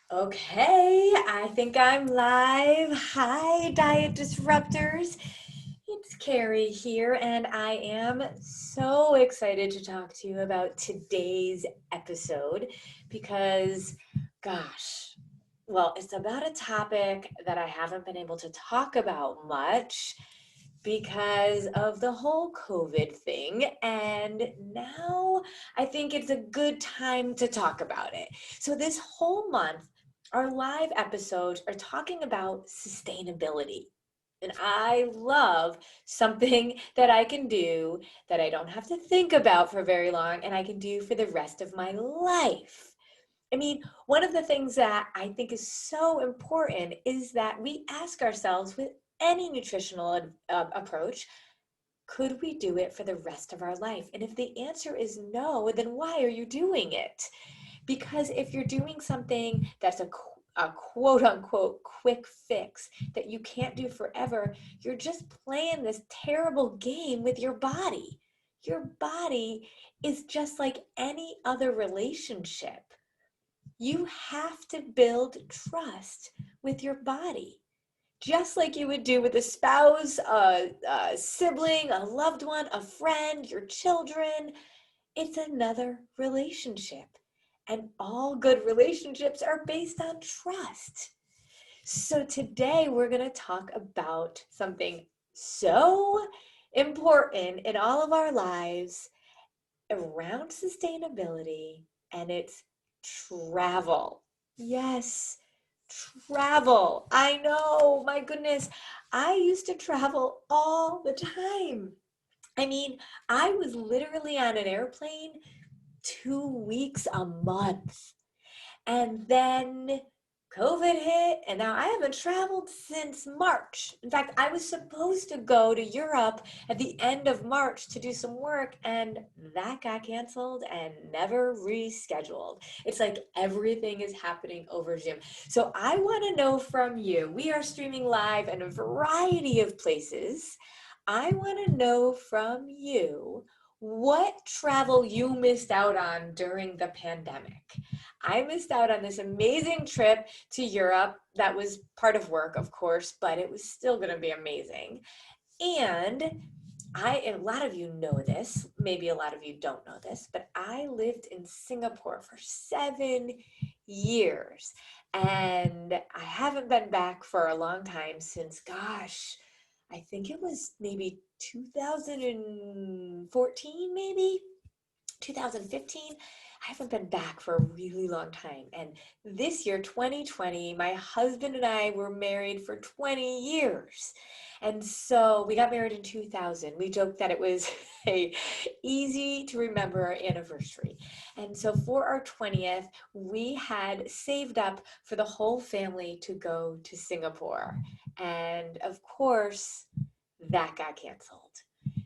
Okay, I think I'm live. Hi, Diet Disruptors. It's Carrie here, and I am so excited to talk to you about today's episode because, gosh, well, it's about a topic that I haven't been able to talk about much because of the whole COVID thing. And now I think it's a good time to talk about it. So, this whole month, our live episodes are talking about sustainability. And I love something that I can do that I don't have to think about for very long and I can do for the rest of my life. I mean, one of the things that I think is so important is that we ask ourselves with any nutritional approach, could we do it for the rest of our life? And if the answer is no, then why are you doing it? Because if you're doing something that's a quote unquote quick fix that you can't do forever, you're just playing this terrible game with your body. Your body is just like any other relationship. You have to build trust with your body, just like you would do with a spouse, a sibling, a loved one, a friend, your children. It's another relationship. And all good relationships are based on trust. So today we're going to talk about something so important in all of our lives around sustainability, and it's travel. Yes, travel. I know, my goodness. I used to travel all the time. I mean, I was literally on an airplane 2 weeks a month. And then COVID hit, and now I haven't traveled since March. In fact, I was supposed to go to Europe at the end of March to do some work, and that got canceled and never rescheduled. It's like everything is happening over Zoom. So I want to know from you. We are streaming live in a variety of places. I want to know from you what travel you missed out on during the pandemic. I missed out on this amazing trip to Europe that was part of work, of course, but it was still going to be amazing. And and a lot of you know this, maybe a lot of you don't know this, but I lived in Singapore for 7 years. And I haven't been back for a long time since, gosh, I think it was maybe 2014, maybe 2015. I haven't been back for a really long time. And this year, 2020, my husband and I were married for 20 years. And so we got married in 2000. We joked that it was a easy to remember anniversary. And so for our 20th, we had saved up for the whole family to go to Singapore. And of course, that got canceled.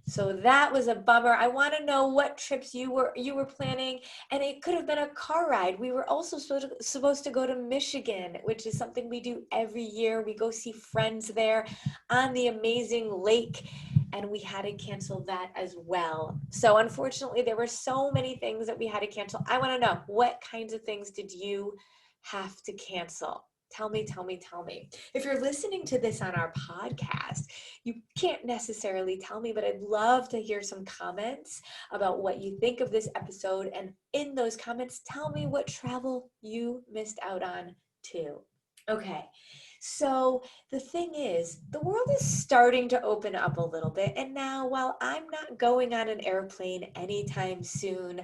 So that was a bummer. I want to know what trips you were planning, and it could have been a car ride. We were also supposed to go to Michigan, which is something we do every year. We go see friends there on the amazing lake, and we had to cancel that as well. So unfortunately, there were so many things that we had to cancel. I want to know, what kinds of things did you have to cancel? Tell me, tell me, tell me. If you're listening to this on our podcast, you can't necessarily tell me, but I'd love to hear some comments about what you think of this episode. And in those comments, tell me what travel you missed out on too. Okay, so the thing is, the world is starting to open up a little bit. And now, while I'm not going on an airplane anytime soon,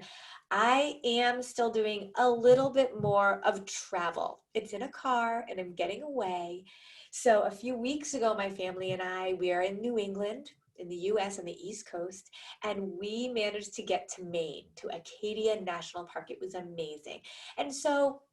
I am still doing a little bit more of travel. It's in a car and I'm getting away. So a few weeks ago, my family and we are in New England, in the US on the East Coast, and we managed to get to Maine, to Acadia National Park. It was amazing. And so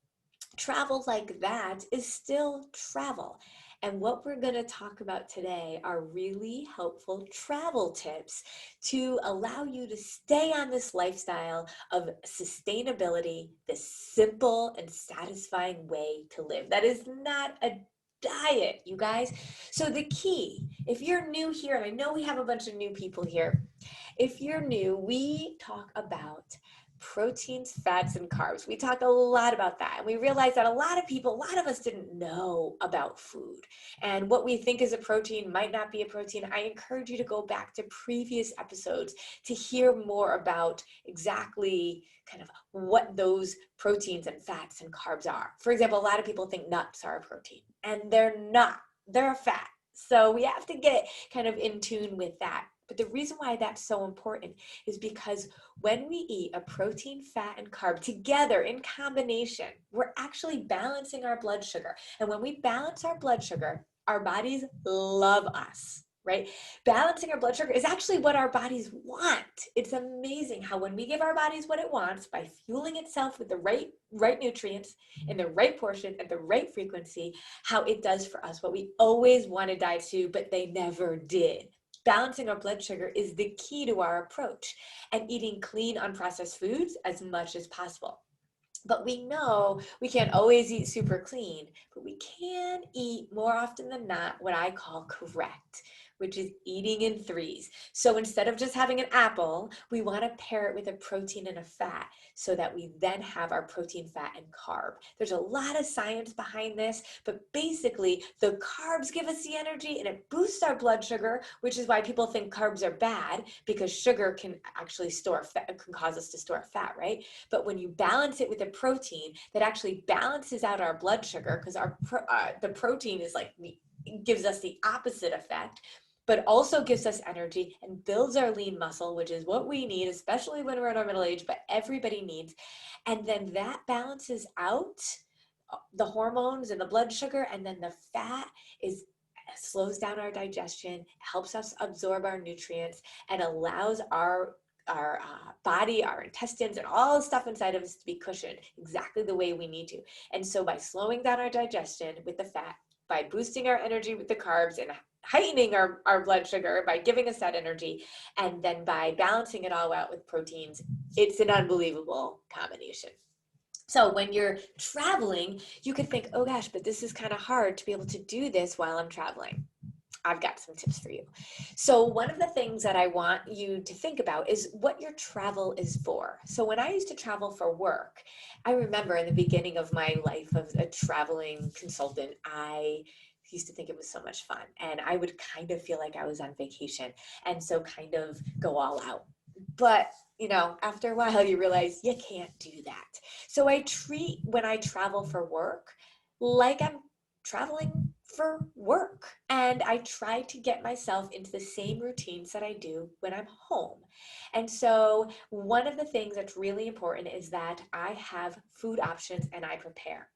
travel like that is still travel. And what we're going to talk about today are really helpful travel tips to allow you to stay on this lifestyle of sustainability, this simple and satisfying way to live. That is not a diet, you guys. So the key, if you're new here, and I know we have a bunch of new people here, if you're new, we talk about proteins, fats, and carbs. We talk a lot about that, and we realize that a lot of us didn't know about food, and what we think is a protein might not be a protein. I encourage you to go back to previous episodes to hear more about exactly kind of what those proteins and fats and carbs are. For example, a lot of people think nuts are a protein, and they're not. They're a fat. So we have to get kind of in tune with that. But the reason why that's so important is because when we eat a protein, fat, and carb together in combination, we're actually balancing our blood sugar. And when we balance our blood sugar, our bodies love us, right? Balancing our blood sugar is actually what our bodies want. It's amazing how when we give our bodies what it wants by fueling itself with the right nutrients in the right portion at the right frequency, how it does for us what we always wanted diets to, but they never did. Balancing our blood sugar is the key to our approach, and eating clean, unprocessed foods as much as possible. But we know we can't always eat super clean, but we can eat more often than not what I call correct, which is eating in threes. So instead of just having an apple, we want to pair it with a protein and a fat so that we then have our protein, fat, and carb. There's a lot of science behind this, but basically the carbs give us the energy and it boosts our blood sugar, which is why people think carbs are bad, because sugar can actually store fat, can cause us to store fat, right? But when you balance it with a protein, that actually balances out our blood sugar, because the protein is like gives us the opposite effect, but also gives us energy and builds our lean muscle, which is what we need, especially when we're in our middle age, but everybody needs. And then that balances out the hormones and the blood sugar, and then the fat slows down our digestion, helps us absorb our nutrients, and allows our body, our intestines, and all the stuff inside of us to be cushioned exactly the way we need to. And so by slowing down our digestion with the fat, by boosting our energy with the carbs, and heightening our blood sugar by giving us that energy, and then by balancing it all out with proteins, it's an unbelievable combination. So when you're traveling, you could think, oh gosh, but this is kind of hard to be able to do this while I'm traveling. I've got some tips for you. So one of the things that I want you to think about is what your travel is for. So when I used to travel for work, I remember in the beginning of my life as a traveling consultant, I used to think it was so much fun, and I would kind of feel like I was on vacation, and so kind of go all out. But after a while you realize you can't do that. So I treat when I travel for work like I'm traveling for work, and I try to get myself into the same routines that I do when I'm home. And so one of the things that's really important is that I have food options and I prepare.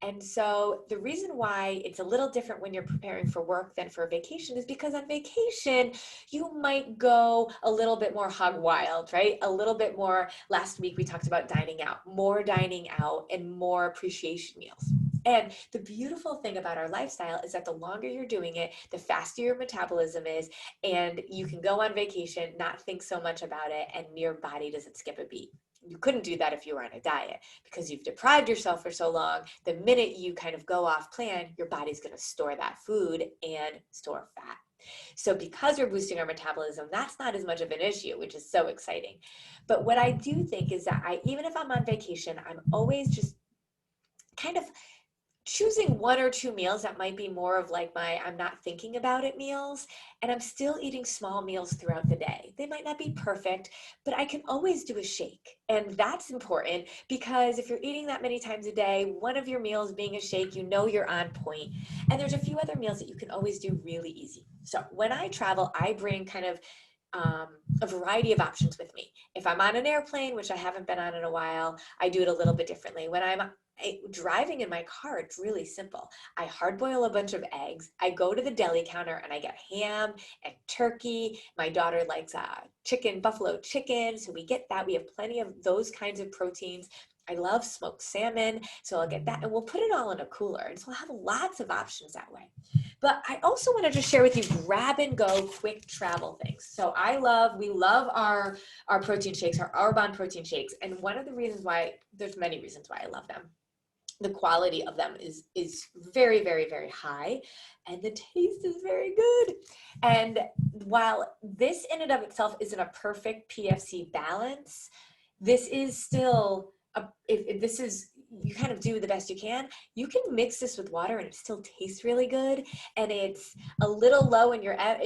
And so the reason why it's a little different when you're preparing for work than for vacation is because on vacation, you might go a little bit more hog wild, right? A little bit more. Last week, we talked about dining out, more dining out and more appreciation meals. And the beautiful thing about our lifestyle is that the longer you're doing it, the faster your metabolism is, and you can go on vacation, not think so much about it, and your body doesn't skip a beat. You couldn't do that if you were on a diet, because you've deprived yourself for so long. The minute you kind of go off plan, your body's going to store that food and store fat. So because we're boosting our metabolism, that's not as much of an issue, which is so exciting. But what I do think is that even if I'm on vacation, I'm always just kind of choosing one or two meals that might be more of like I'm not thinking about it meals, and I'm still eating small meals throughout the day. They might not be perfect, but I can always do a shake. And that's important, because if you're eating that many times a day, one of your meals being a shake, you're on point. And there's a few other meals that you can always do really easy. So when I travel, I bring kind of a variety of options with me. If I'm on an airplane, which I haven't been on in a while, I do it a little bit differently. When I'm driving in my car, it's really simple. I hard boil a bunch of eggs. I go to the deli counter and I get ham and turkey. My daughter likes buffalo chicken, so we get that. We have plenty of those kinds of proteins. I love smoked salmon, so I'll get that, and we'll put it all in a cooler, and so I'll have lots of options that way. But I also wanted to share with you grab and go quick travel things. So we love our protein shakes, our Arbonne protein shakes, and one of the reasons why, there's many reasons why I love them. The quality of them is very, very, very high, and the taste is very good. And while this in and of itself isn't a perfect PFC balance, this is still, if this is, you kind of do the best you can, you can mix this with water and it still tastes really good. And it's a little low in your F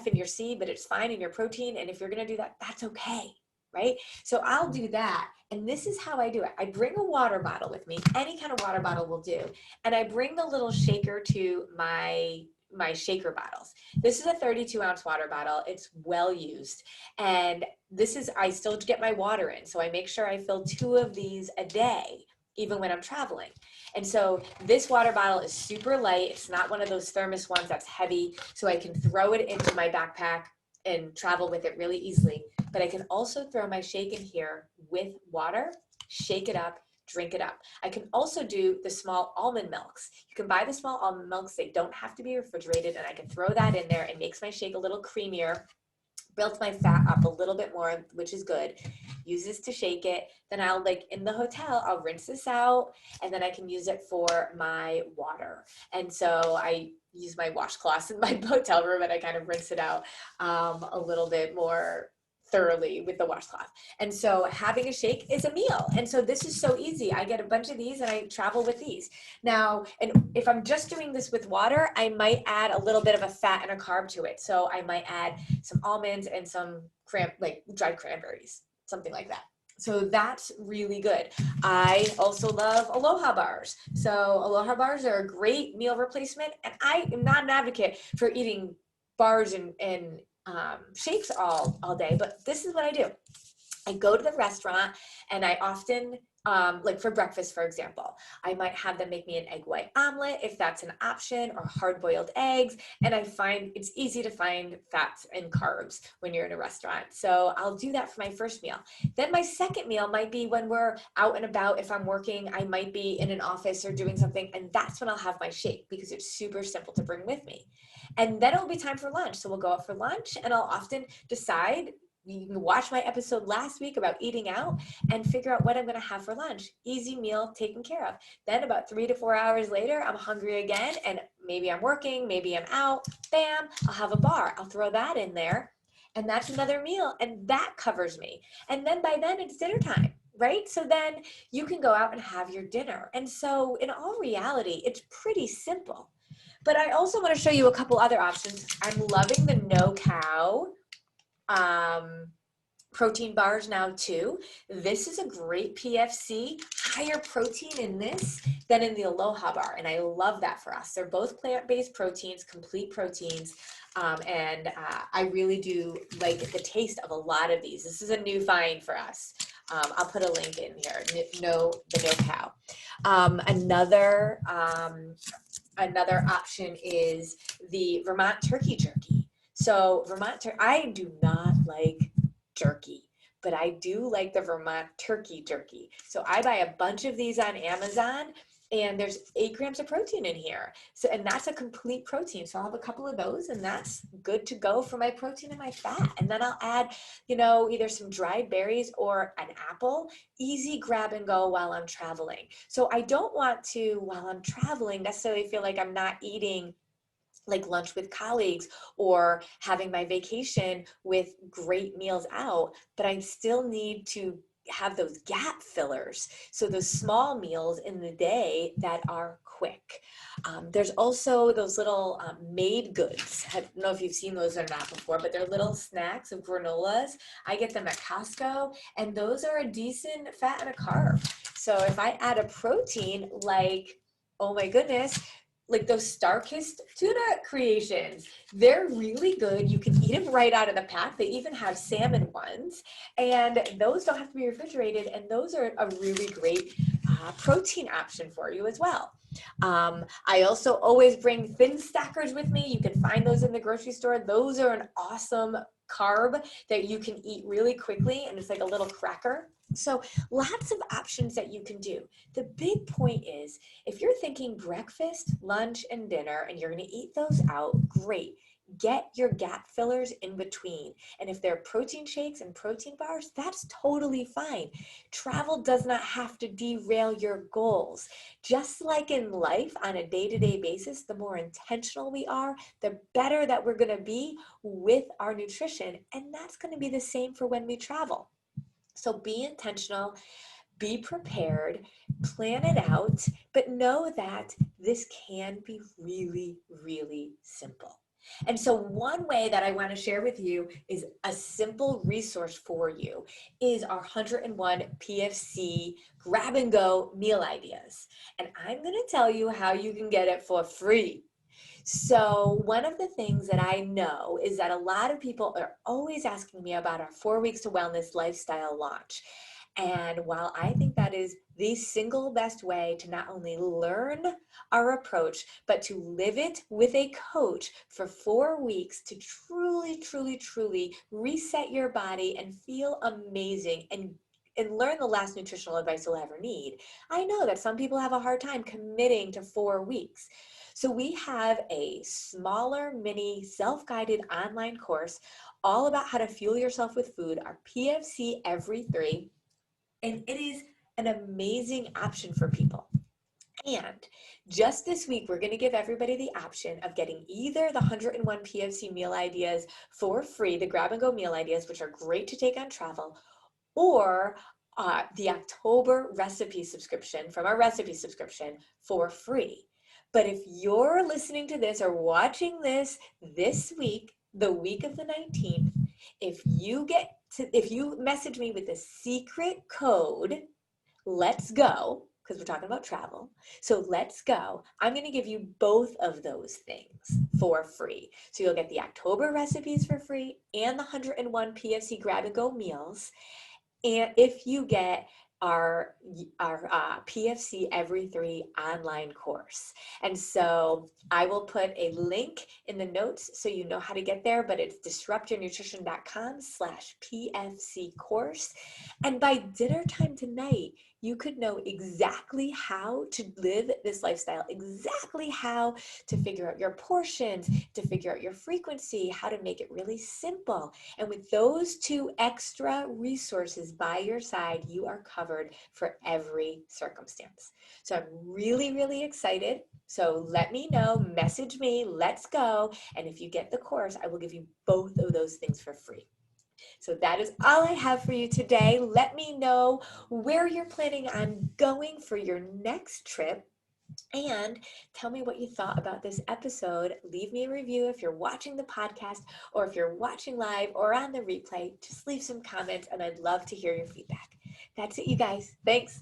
and your C, but it's fine in your protein. And if you're going to do that, that's okay. Right? So I'll do that. And this is how I do it. I bring a water bottle with me. Any kind of water bottle will do. And I bring the little shaker to my shaker bottles. This is a 32-ounce water bottle. It's well used. And this is, I still get my water in. So I make sure I fill 2 of these a day, even when I'm traveling. And so this water bottle is super light. It's not one of those thermos ones that's heavy. So I can throw it into my backpack and travel with it really easily. But I can also throw my shake in here with water, shake it up, drink it up. I can also do the small almond milks. You can buy the small almond milks. They don't have to be refrigerated, and I can throw that in there. It makes my shake a little creamier, built my fat up a little bit more, which is good. Use this to shake it. Then I'll, like in the hotel, I'll rinse this out, and then I can use it for my water. And so I use my washcloths in my hotel room, and I kind of rinse it out a little bit more thoroughly with the washcloth. And so having a shake is a meal. And so this is so easy. I get a bunch of these and I travel with these. Now, and if I'm just doing this with water, I might add a little bit of a fat and a carb to it. So I might add some almonds and some like dried cranberries, something like that. So that's really good. I also love Aloha bars. So Aloha bars are a great meal replacement. And I am not an advocate for eating bars and shakes all day, but this is what I do. I go to the restaurant and I often, like for breakfast, for example, I might have them make me an egg white omelet if that's an option, or hard-boiled eggs. And I find it's easy to find fats and carbs when you're in a restaurant. So I'll do that for my first meal. Then my second meal might be when we're out and about. If I'm working, I might be in an office or doing something, and that's when I'll have my shake because it's super simple to bring with me. And then it'll be time for lunch. So we'll go out for lunch, and I'll often decide, you can watch my episode last week about eating out and figure out what I'm going to have for lunch. Easy meal taken care of. Then about 3 to 4 hours later, I'm hungry again, and maybe I'm working, maybe I'm out. Bam, I'll have a bar. I'll throw that in there, and that's another meal, and that covers me. And then by then it's dinner time, right? So then you can go out and have your dinner. And so in all reality, it's pretty simple. But I also want to show you a couple other options. I'm loving the no cow protein bars now too. This is a great PFC, higher protein in this than in the Aloha bar, and I love that for us. They're both plant-based proteins, complete proteins, and I really do like the taste of a lot of these. This is a new find for us. I'll put a link in here, the no cow. Another option is the Vermont turkey jerky. So I do not like jerky, but I do like the Vermont turkey jerky. So I buy a bunch of these on Amazon, and there's 8 grams of protein in here. So, and that's a complete protein. So I'll have a couple of those, and that's good to go for my protein and my fat. And then I'll add, either some dried berries or an apple. Easy grab and go while I'm traveling. So I don't want to, while I'm traveling, necessarily feel like I'm not eating like lunch with colleagues or having my vacation with great meals out, but I still need to have those gap fillers. So those small meals in the day that are quick. There's also those little made goods. I don't know if you've seen those or not before, but they're little snacks of granolas. I get them at Costco, and those are a decent fat and a carb. So if I add a protein, like, oh my goodness, like those Star-Kissed tuna creations. They're really good. You can eat them right out of the pack. They even have salmon ones, and those don't have to be refrigerated, and those are a really great protein option for you as well. I also always bring thin stackers with me. You can find those in the grocery store. Those are an awesome carb that you can eat really quickly, and it's like a little cracker. So lots of options that you can do. The big point is, if you're thinking breakfast, lunch, and dinner, and you're going to eat those out, great. Get your gap fillers in between. And if they're protein shakes and protein bars, that's totally fine. Travel does not have to derail your goals. Just like in life on a day-to-day basis, the more intentional we are, the better that we're going to be with our nutrition. And that's going to be the same for when we travel. So be intentional, be prepared, plan it out, but know that this can be really, really simple. And so one way that I want to share with you is a simple resource for you is our 101 PFC grab and go meal ideas. And I'm going to tell you how you can get it for free. So one of the things that I know is that a lot of people are always asking me about our 4 weeks to wellness lifestyle launch. And while I think that is the single best way to not only learn our approach, but to live it with a coach for 4 weeks to truly, truly, truly reset your body and feel amazing and learn the last nutritional advice you'll ever need. I know that some people have a hard time committing to 4 weeks. So we have a smaller mini self-guided online course all about how to fuel yourself with food, our PFC every 3. And it is an amazing option for people. And just this week, we're going to give everybody the option of getting either the 101 PFC meal ideas for free, the grab and go meal ideas, which are great to take on travel, or the October recipe subscription from our recipe subscription for free. But if you're listening to this or watching this week, the week of the 19th, if you message me with the secret code, let's go, because we're talking about travel. So let's go. I'm going to give you both of those things for free. So you'll get the October recipes for free and the 101 PFC grab and go meals. And if you get our PFC every 3 online course. And so I will put a link in the notes so you know how to get there, but it's disruptyournutrition.com/PFC course. And by dinner time tonight, you could know exactly how to live this lifestyle, exactly how to figure out your portions, to figure out your frequency, how to make it really simple. And with those 2 extra resources by your side, you are covered for every circumstance. So I'm really, really excited. So let me know, message me, let's go. And if you get the course, I will give you both of those things for free. So that is all I have for you today. Let me know where you're planning on going for your next trip. And tell me what you thought about this episode. Leave me a review if you're watching the podcast or if you're watching live or on the replay. Just leave some comments and I'd love to hear your feedback. That's it, you guys. Thanks.